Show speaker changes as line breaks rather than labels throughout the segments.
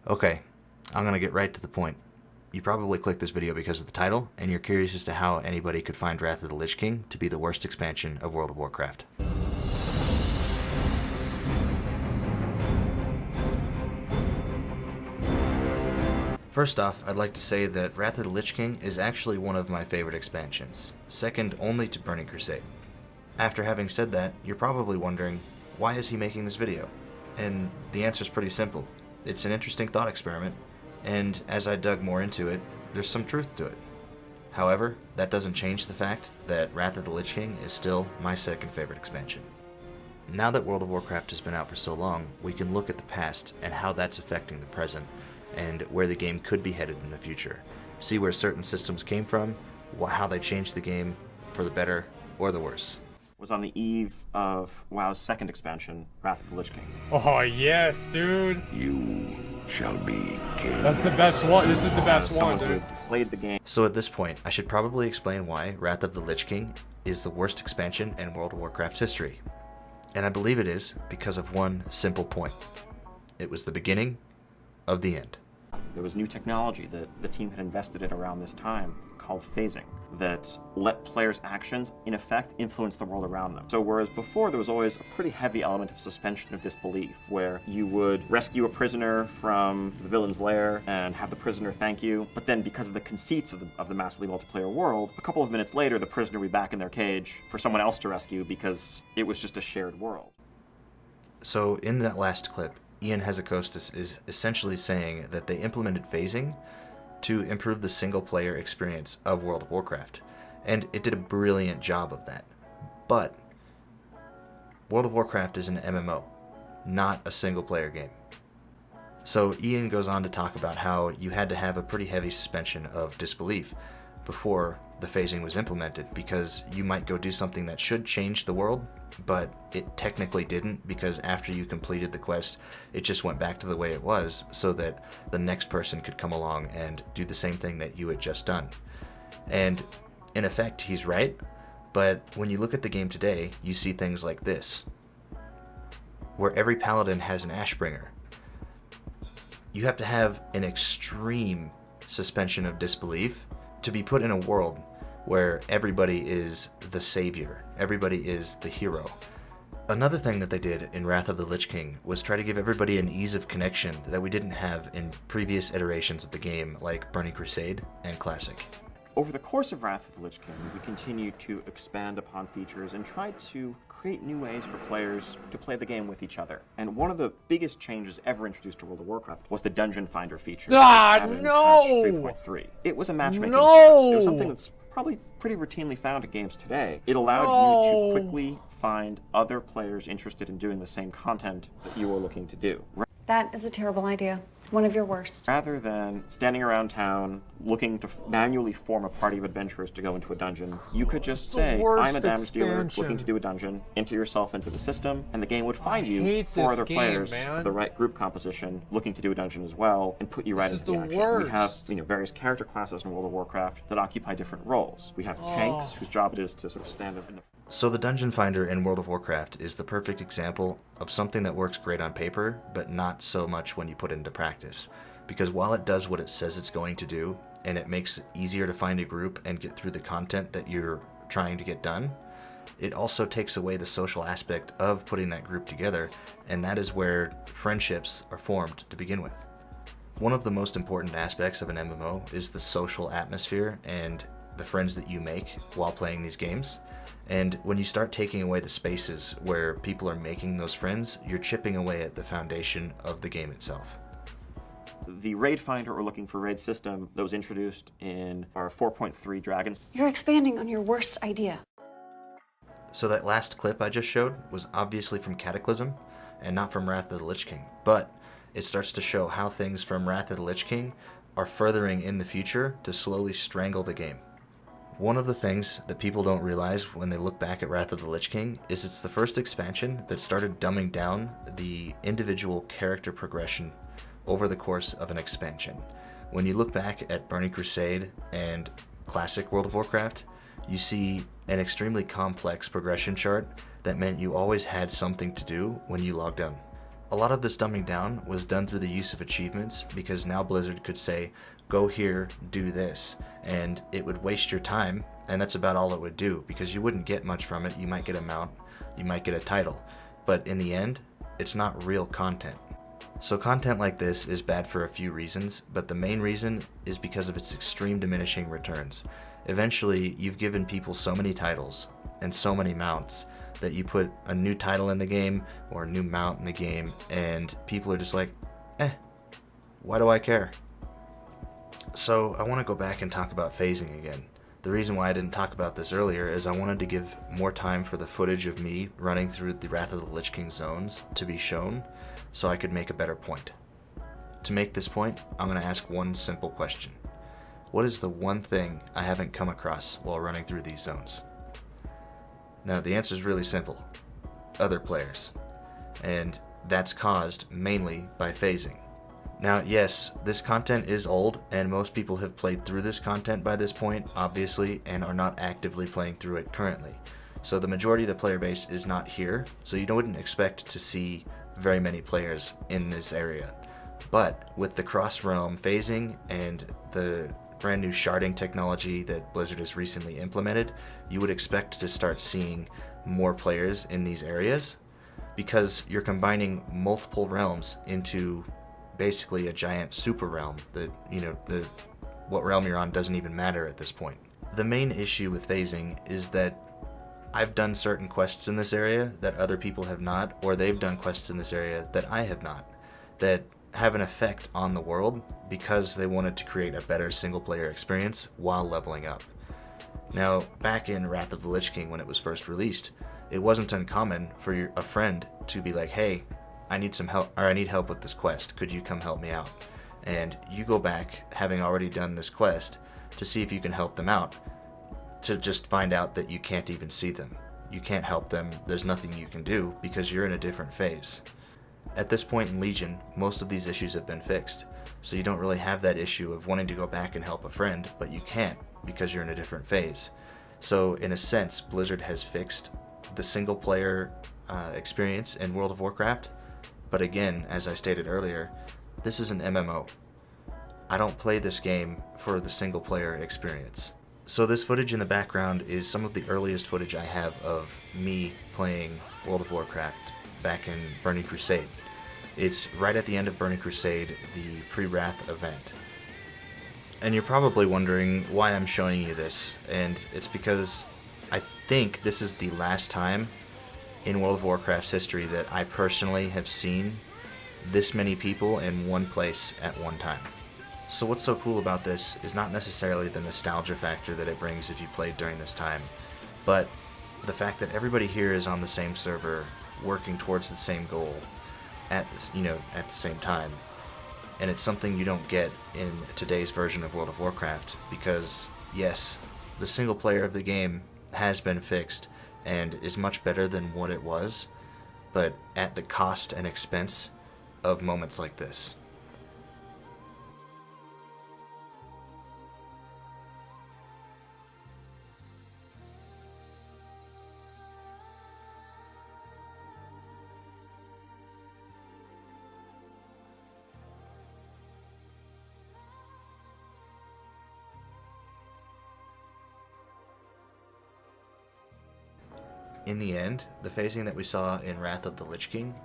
Okay, I'm gonna get right to the point. You probably clicked this video because of the title, and you're curious as to how anybody could find Wrath of the Lich King to be the worst expansion of World of Warcraft. First off, I'd like to say that Wrath of the Lich King is actually one of my favorite expansions, second only to Burning Crusade. After having said that, you're probably wondering, why is he making this video? And the answer is pretty simple. It's an interesting thought experiment, and as I dug more into it, there's some truth to it. However, that doesn't change the fact that Wrath of the Lich King is still my second favorite expansion. Now that World of Warcraft has been out for so long, we can look at the past and how that's affecting the present, and where the game could be headed in the future. See where certain systems came from, how they changed the game for the better or the worse.
Was on the eve of WoW's second expansion, Wrath of the Lich King.
Oh yes, dude.
You shall be king.
That's the best one. This is the best one, dude.
Played the game.
So at this point, I should probably explain why Wrath of the Lich King is the worst expansion in World of Warcraft's history. And I believe it is because of one simple point. It was the beginning of the end.
There was new technology that the team had invested in around this time called phasing that let players' actions, in effect, influence the world around them. So whereas before there was always a pretty heavy element of suspension of disbelief, where you would rescue a prisoner from the villain's lair and have the prisoner thank you, but then because of the conceits of the massively multiplayer world, a couple of minutes later the prisoner would be back in their cage for someone else to rescue because it was just a shared world.
So in that last clip, Ian Hezekostas is essentially saying that they implemented phasing to improve the single-player experience of World of Warcraft, and it did a brilliant job of that. But World of Warcraft is an MMO, not a single-player game. So Ian goes on to talk about how you had to have a pretty heavy suspension of disbelief before the phasing was implemented, because you might go do something that should change the world, but it technically didn't, because after you completed the quest, it just went back to the way it was so that the next person could come along and do the same thing that you had just done. And in effect, he's right, but when you look at the game today, you see things like this, where every paladin has an Ashbringer. You have to have an extreme suspension of disbelief to be put in a world where everybody is the savior, everybody is the hero. Another thing that they did in Wrath of the Lich King was try to give everybody an ease of connection that we didn't have in previous iterations of the game, like Burning Crusade and Classic.
Over the course of Wrath of the Lich King, we continued to expand upon features and tried to create new ways for players to play the game with each other. And one of the biggest changes ever introduced to World of Warcraft was the Dungeon Finder feature.
Ah, no!
Patch 3.3. It was a matchmaking
No!
service. It was something that's probably pretty routinely found in games today. It allowed you to quickly find other players interested in doing the same content that you were looking to do.
That is a terrible idea. One of your worst.
Rather than standing around town looking to manually form a party of adventurers to go into a dungeon, you could just say, I'm a damage dealer looking to do a dungeon, enter yourself into the system, and the game would find you four other players of the right group composition looking to do a dungeon as well, and put you right into the action. We have various character classes in World of Warcraft that occupy different roles. We have tanks, whose job it is to sort of stand up in the...
So the Dungeon Finder in World of Warcraft is the perfect example of something that works great on paper, but not so much when you put it into practice. Because while it does what it says it's going to do, and it makes it easier to find a group and get through the content that you're trying to get done, it also takes away the social aspect of putting that group together, and that is where friendships are formed to begin with. One of the most important aspects of an MMO is the social atmosphere and the friends that you make while playing these games. And when you start taking away the spaces where people are making those friends, you're chipping away at the foundation of the game itself.
The raid finder or looking for raid system that was introduced in our 4.3 Dragons.
You're expanding on your worst idea.
So that last clip I just showed was obviously from Cataclysm and not from Wrath of the Lich King, but it starts to show how things from Wrath of the Lich King are furthering in the future to slowly strangle the game. One of the things that people don't realize when they look back at Wrath of the Lich King is it's the first expansion that started dumbing down the individual character progression over the course of an expansion. When you look back at Burning Crusade and Classic World of Warcraft, you see an extremely complex progression chart that meant you always had something to do when you logged in. A lot of this dumbing down was done through the use of achievements, because now Blizzard could say, go here, do this, and it would waste your time, and that's about all it would do, because you wouldn't get much from it. You might get a mount, you might get a title, but in the end, it's not real content. So content like this is bad for a few reasons, but the main reason is because of its extreme diminishing returns. Eventually, you've given people so many titles and so many mounts that you put a new title in the game or a new mount in the game, and people are just like, why do I care? So I want to go back and talk about phasing again. The reason why I didn't talk about this earlier is I wanted to give more time for the footage of me running through the Wrath of the Lich King zones to be shown, so I could make a better point. To make this point, I'm going to ask one simple question. What is the one thing I haven't come across while running through these zones? Now, the answer is really simple. Other players. And that's caused mainly by phasing. Now, yes, this content is old, and most people have played through this content by this point, obviously, and are not actively playing through it currently. So the majority of the player base is not here, so you wouldn't expect to see very many players in this area. But with the cross-realm phasing and the brand new sharding technology that Blizzard has recently implemented, you would expect to start seeing more players in these areas, because you're combining multiple realms into basically a giant super realm that, what realm you're on doesn't even matter at this point. The main issue with phasing is that I've done certain quests in this area that other people have not, or they've done quests in this area that I have not, that have an effect on the world because they wanted to create a better single player experience while leveling up. Now, back in Wrath of the Lich King when it was first released, it wasn't uncommon for a friend to be like, hey, I need some help, or I need help with this quest, could you come help me out? And you go back, having already done this quest, to see if you can help them out, to just find out that you can't even see them. You can't help them, there's nothing you can do because you're in a different phase. At this point in Legion, most of these issues have been fixed, so you don't really have that issue of wanting to go back and help a friend, but you can't because you're in a different phase. So in a sense, Blizzard has fixed the single player experience in World of Warcraft, but again, as I stated earlier, this is an MMO. I don't play this game for the single player experience. So this footage in the background is some of the earliest footage I have of me playing World of Warcraft back in Burning Crusade. It's right at the end of Burning Crusade, the pre-Wrath event. And you're probably wondering why I'm showing you this, and it's because I think this is the last time in World of Warcraft's history that I personally have seen this many people in one place at one time. So what's so cool about this is not necessarily the nostalgia factor that it brings if you played during this time, but the fact that everybody here is on the same server, working towards the same goal at this, at the same time. And it's something you don't get in today's version of World of Warcraft, because yes, the single player of the game has been fixed and is much better than what it was, but at the cost and expense of moments like this. In the end, the phasing that we saw in Wrath of the Lich King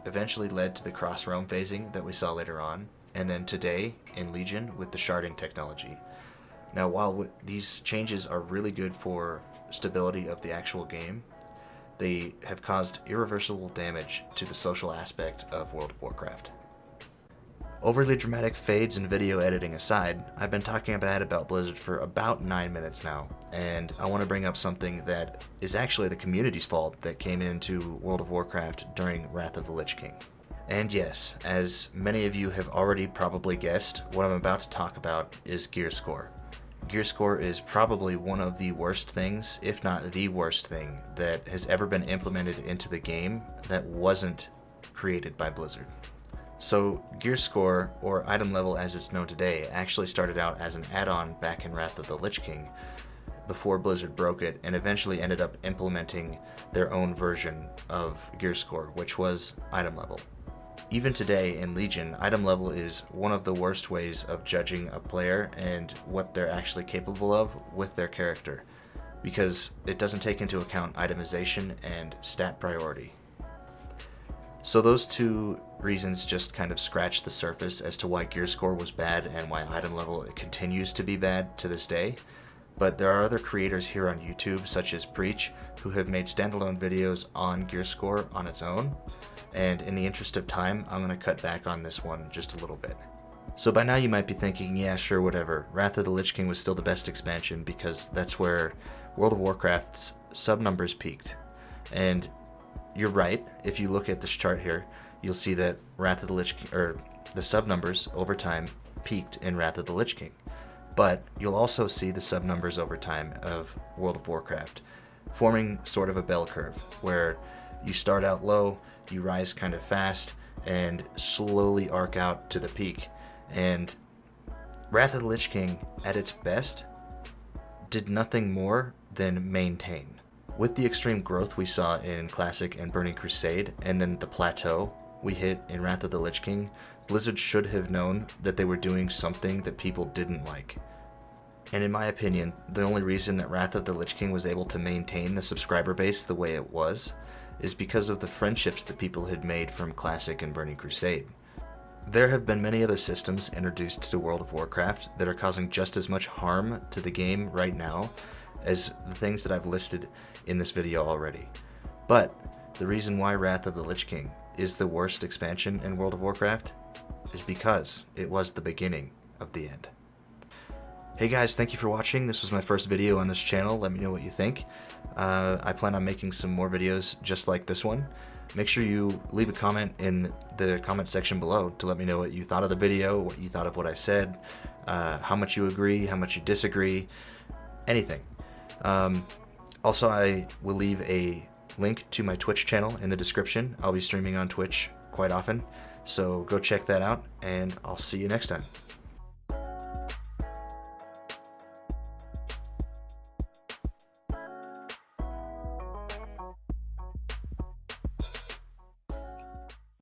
eventually led to the cross-realm phasing that we saw later on, and then today in Legion with the sharding technology. Now, while these changes are really good for stability of the actual game, they have caused irreversible damage to the social aspect of World of Warcraft. Overly dramatic fades and video editing aside, I've been talking bad about Blizzard for about 9 minutes now, and I want to bring up something that is actually the community's fault that came into World of Warcraft during Wrath of the Lich King. And yes, as many of you have already probably guessed, what I'm about to talk about is gear score. Gear score is probably one of the worst things, if not the worst thing, that has ever been implemented into the game that wasn't created by Blizzard. So, gear score, or item level as it's known today, actually started out as an add-on back in Wrath of the Lich King before Blizzard broke it, and eventually ended up implementing their own version of gear score, which was item level. Even today in Legion, item level is one of the worst ways of judging a player and what they're actually capable of with their character, because it doesn't take into account itemization and stat priority. So those two reasons just kind of scratch the surface as to why gear score was bad and why item level continues to be bad to this day. But there are other creators here on YouTube, such as Preach, who have made standalone videos on gear score on its own. And in the interest of time, I'm going to cut back on this one just a little bit. So by now you might be thinking, yeah, sure, whatever. Wrath of the Lich King was still the best expansion because that's where World of Warcraft's sub-numbers peaked. And you're right. If you look at this chart here, you'll see that Wrath of the Lich King, or the sub-numbers over time peaked in Wrath of the Lich King. But you'll also see the sub-numbers over time of World of Warcraft forming sort of a bell curve, where you start out low, you rise kind of fast, and slowly arc out to the peak. And Wrath of the Lich King, at its best, did nothing more than maintain. With the extreme growth we saw in Classic and Burning Crusade, and then the plateau we hit in Wrath of the Lich King, Blizzard should have known that they were doing something that people didn't like. And in my opinion, the only reason that Wrath of the Lich King was able to maintain the subscriber base the way it was is because of the friendships that people had made from Classic and Burning Crusade. There have been many other systems introduced to World of Warcraft that are causing just as much harm to the game right now as the things that I've listed in this video already. But the reason why Wrath of the Lich King is the worst expansion in World of Warcraft is because it was the beginning of the end. Hey guys, thank you for watching. This was my first video on this channel. Let me know what you think. I plan on making some more videos just like this one. Make sure you leave a comment in the comment section below to let me know what you thought of the video, what you thought of what I said, how much you agree, how much you disagree, anything. Also, I will leave a link to my Twitch channel in the description. I'll be streaming on Twitch quite often, so go check that out, and I'll see you next time.